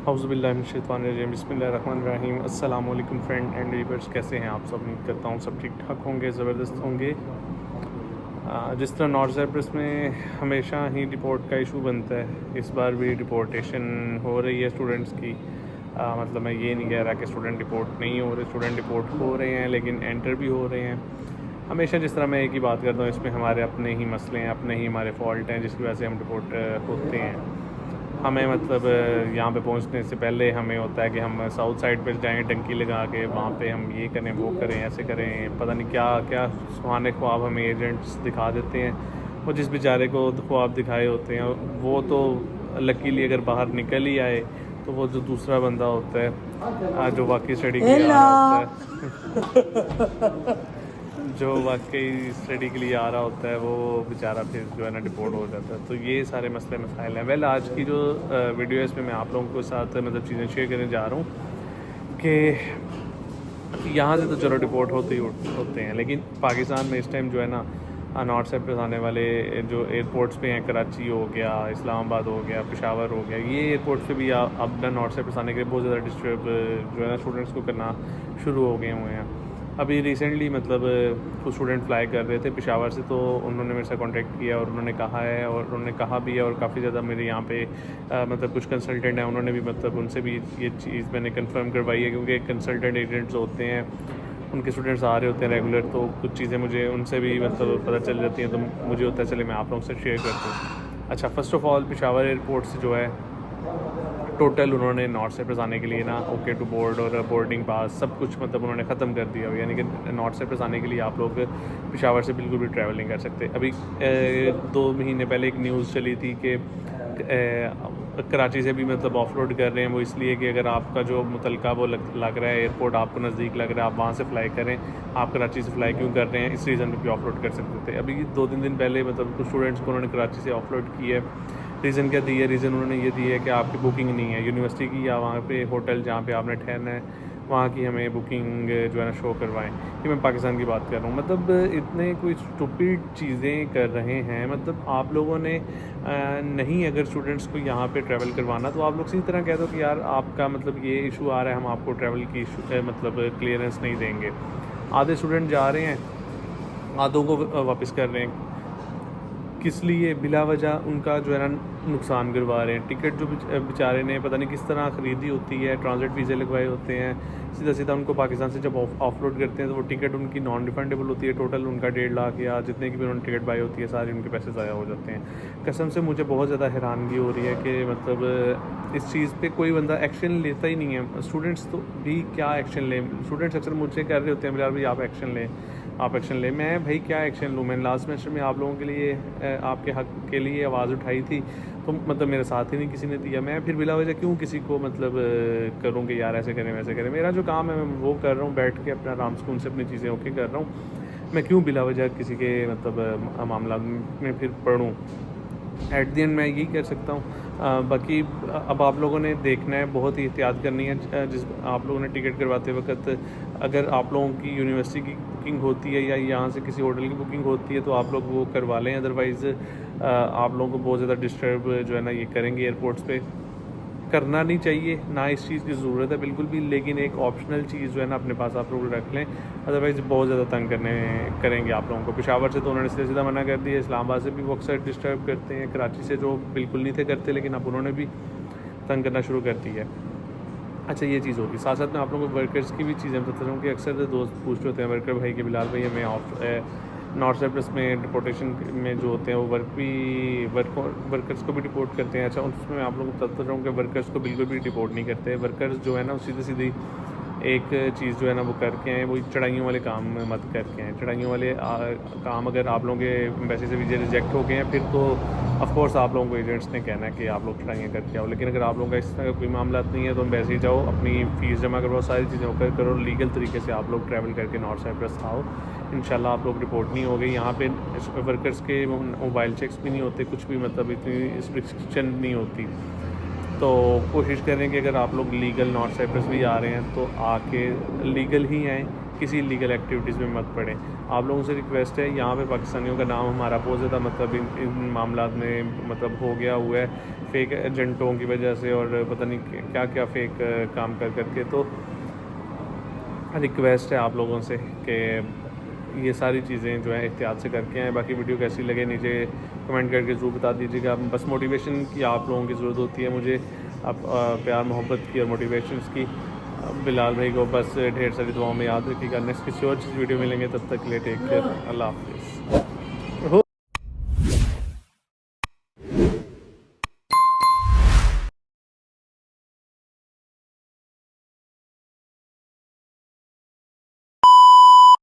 औज़ुबिल्लाहिमिनश्शैतानिर्रजीम बिस्मिल्लाहिर्रहमानिर्रहीम। अस्सलाम वालेकुम फ्रेंड एंड वीवर्स, कैसे हैं आप सब? उम्मीद करता हूँ सब ठीक ठाक होंगे, ज़बरदस्त होंगे। जिस तरह नॉर्थ साइप्रस में हमेशा ही डिपोर्ट का इशू बनता है, इस बार भी डिपोर्टेशन हो रही है स्टूडेंट्स की। मतलब मैं ये नहीं कह रहा कि स्टूडेंट डिपोर्ट नहीं हो रहे, स्टूडेंट डिपोर्ट हो रहे हैं लेकिन एंटर भी हो रहे हैं। हमेशा जिस तरह मैं एक ही बात करता हूँ, इसमें हमारे अपने ही मसले हैं, अपने ही हमारे फॉल्ट हैं जिसकी वजह से हम डिपोर्ट होते हैं। हमें मतलब यहाँ पे पहुँचने से पहले हमें होता है कि हम साउथ साइड पे जाएँ डंकी लगा के, वहाँ पे हम ये करें वो करें ऐसे करें, पता नहीं क्या क्या सुहाने ख्वाब हमें एजेंट्स दिखा देते हैं। वो जिस बेचारे को ख्वाब दिखाए होते हैं वो तो लकीली अगर बाहर निकल ही आए, तो वो जो दूसरा बंदा होता है जो वाकई स्टडी के लिए आ रहा होता है जो वाकई स्टडी के लिए आ रहा होता है, वो बेचारा फिर जो है ना डिपोर्ट हो जाता है। तो ये सारे मसले मसाइल हैं। वेल, आज की जो वीडियो है इसमें मैं आप लोगों के साथ मतलब चीज़ें शेयर करने जा रहा हूँ कि यहाँ से तो चलो डिपोर्ट होते ही होते हैं, लेकिन पाकिस्तान में इस टाइम जो है ना नॉर्थ साइप्रस आने वाले जो एयरपोर्ट्स पे हैं, कराची हो गया, इस्लामाबाद हो गया, पेशावर हो गया, ये एयरपोर्ट्स पे भी अब ना नॉर्थ साइप्रस आने के लिए बहुत ज़्यादा डिस्टर्ब जो है ना स्टूडेंट्स को करना शुरू हो गए हुए हैं। अभी रिसेंटली मतलब कुछ स्टूडेंट फ्लाई कर रहे थे पेशावर से, तो उन्होंने मेरे से कांटेक्ट किया और उन्होंने कहा है, और उन्होंने कहा भी है, और काफ़ी ज़्यादा मेरे यहाँ पे मतलब कुछ कंसल्टेंट हैं, उन्होंने भी मतलब उनसे भी ये चीज़ मैंने कंफर्म करवाई है, क्योंकि कंसल्टेंट एजेंट्स होते हैं, उनके स्टूडेंट्स आ रहे होते हैं रेगुलर, तो कुछ चीज़ें मुझे उनसे भी मतलब पता चल जाती हैं, तो मुझे होता है चले मैं आप लोगों से शेयर करता हूँ। अच्छा, first of all Peshawar airport से जो है टोटल उन्होंने नॉर्थ साइप्रस आने के लिए ना ओके टू बोर्ड और बोर्डिंग पास सब कुछ मतलब उन्होंने ख़त्म कर दिया, यानी कि नॉर्थ साइप्रस आने के लिए आप लोग पेशावर से बिल्कुल भी ट्रैवल नहीं कर सकते। अभी 2 महीने पहले एक न्यूज़ चली थी कि कराची से भी मतलब ऑफलोड कर रहे हैं, वो इसलिए कि अगर आपका जो मुतलका वो लग रहा है एयरपोर्ट आपको नज़दीक लग रहा है, आप वहाँ से फ़्लाई करें, आप कराची से फ़्लाई क्यों कर रहे हैं, इस रीज़न पर भी ऑफलोड कर सकते थे। अभी 2-3 दिन पहले मतलब कुछ स्टूडेंट्स को उन्होंने कराची से ऑफलोड की है। रीज़न क्या दी है? रीज़न उन्होंने ये दी है कि आपकी बुकिंग नहीं है यूनिवर्सिटी की, या वहाँ पे होटल जहाँ पे आपने ठहरना है वहाँ की हमें बुकिंग जो है ना शो करवाएं। ये मैं पाकिस्तान की बात कर रहा हूँ। मतलब इतने कोई स्टूपिड चीज़ें कर रहे हैं। मतलब आप लोगों ने नहीं अगर स्टूडेंट्स को यहाँ पे ट्रैवल करवाना, तो आप लोग इसी तरह कह दो कि यार आपका मतलब ये इशू आ रहा है, हम आपको ट्रैवल की मतलब क्लियरेंस नहीं देंगे। आधे स्टूडेंट जा रहे हैं, आधों को वापस कर रहे हैं, किस लिए? बिला वजह उनका जो है ना नुकसान करवा रहे हैं। टिकट जो बेचारे ने पता नहीं किस तरह ख़रीदी होती है, ट्रांजिट वीज़े लगवाए होते हैं, सीधा सीधा उनको पाकिस्तान से जब ऑफलोड करते हैं तो वो टिकट उनकी नॉन रिफंडेबल होती है। टोटल उनका 1.5 लाख या जितने की भी उन्होंने टिकट बाई होती है, सारी उनके पैसे ज़ाया हो जाते हैं। कसम से मुझे बहुत ज़्यादा हैरानगी हो रही है कि मतलब इस चीज़ पे कोई बंदा एक्शन लेता ही नहीं है। स्टूडेंट्स तो भी क्या एक्शन लें? स्टूडेंट्स अक्सर मुझसे कह रहे होते हैं यार भाई आप एक्शन लें, आप एक्शन लें। मैं भाई क्या एक्शन लूँ? मैंने लास्ट सेमेस्टर में आप लोगों के लिए आपके हक़ के लिए आवाज़ उठाई थी, तो मतलब मेरा साथ ही नहीं किसी ने दिया। मैं फिर बिला वजह क्यों किसी को मतलब करूँ कि यार ऐसे करें वैसे करें? मेरा जो काम है मैं वो कर रहा हूँ, बैठ के अपना आराम सुकून से अपनी चीज़ें ओके कर रहा हूँ। मैं क्यों बिला वजह किसी के मतलब मामला में फिर पढ़ूँ? एट दी एंड मैं यही कर सकता हूँ। बाकी अब आप लोगों ने देखना है, बहुत ही एहतियात करनी है। जिस आप लोगों ने टिकट करवाते वक्त अगर आप लोगों की यूनिवर्सिटी की बुकिंग होती है या यहाँ से किसी होटल की बुकिंग होती है, तो आप लोग वो करवा लें। अदरवाइज़ आप लोगों को बहुत ज़्यादा डिस्टर्ब जो है ना ये करेंगे एयरपोर्ट्स पे। करना नहीं चाहिए, ना इस चीज़ की ज़रूरत है बिल्कुल भी, लेकिन एक ऑप्शनल चीज़ जो है ना अपने पास आप लोग रख लें, अदरवाइज़ बहुत ज़्यादा तंग करेंगे आप लोगों को। पेशावर से तो उन्होंने सीधा सीधा मना कर दिया, इस्लामाबाद से भी वो अक्सर डिस्टर्ब करते हैं, कराची से जो बिल्कुल नहीं थे करते, लेकिन अब उन्होंने भी तंग करना शुरू कर दिया है। अच्छा, ये चीज़ होगी। साथ साथ मैं आप लोगों को वर्कर्स की भी चीज़ें बताता हूँ कि अक्सर दोस्त पूछते होते हैं वर्कर भाई कि बिलाल भाई हमें नॉर्थ साइप्रस में डिपोर्टेशन में जो होते हैं वो वर्कर्स को भी डिपोर्ट करते हैं। अच्छा, उसमें मैं आप लोगों को बताता रहूँ कि वर्कर्स को बिल्कुल भी डिपोर्ट नहीं करते। वर्कर्स जो है ना सीधी सीधी एक चीज़ जो है ना वो करके आएँ, वो चढ़ाइयों वाले काम मत करके आएँ। चढ़ाइयों वाले काम अगर आप लोगों के एम्बेसी से वीज़े रिजेक्ट हो गए हैं, फिर तो ऑफ कोर्स आप लोगों को एजेंट्स ने कहना है कि आप लोग चढ़ाइयाँ करके आओ। लेकिन अगर आप लोगों का इस तरह का कोई मामला नहीं है, तो एम्बेसी ही जाओ, अपनी फ़ीस जमा करवाओ, सारी चीज़ें होकर करो, लीगल तरीके से आप लोग ट्रैवल करके नॉर्थ साइप्रस आओ। इंशाल्लाह आप लोग रिपोर्ट नहीं हो गई। यहाँ पे वर्कर्स के मोबाइल चेक्स भी नहीं होते, कुछ भी मतलब इतनी रिस्ट्रिक्शन नहीं होती। तो कोशिश करें कि अगर आप लोग लीगल नॉर्थ साइप्रस भी आ रहे हैं तो आके लीगल ही आएँ, किसी लीगल एक्टिविटीज़ में मत पड़ें। आप लोगों से रिक्वेस्ट है, यहाँ पे पाकिस्तानियों का नाम हमारा बहुत ज़्यादा मतलब इन मामलात में मतलब हो गया हुआ है फ़ेक एजेंटों की वजह से और पता नहीं क्या क्या फ़ेक काम कर करके। तो रिक्वेस्ट है आप लोगों से कि ये सारी चीज़ें जो है एहतियात से करके आएँ। बाकी वीडियो कैसी लगे नीचे कमेंट करके ज़रूर बता दीजिएगा। बस मोटिवेशन की आप लोगों की ज़रूरत होती है मुझे, आप प्यार मोहब्बत की और मोटिवेशंस की। बिलाल भाई को बस ढेर सारी दुआओं में याद रखिएगा। नेक्स्ट किसी और चीज़ वीडियो मिलेंगे, तब तक के लिए टेक केयर, अल्लाह हाफ़िज़।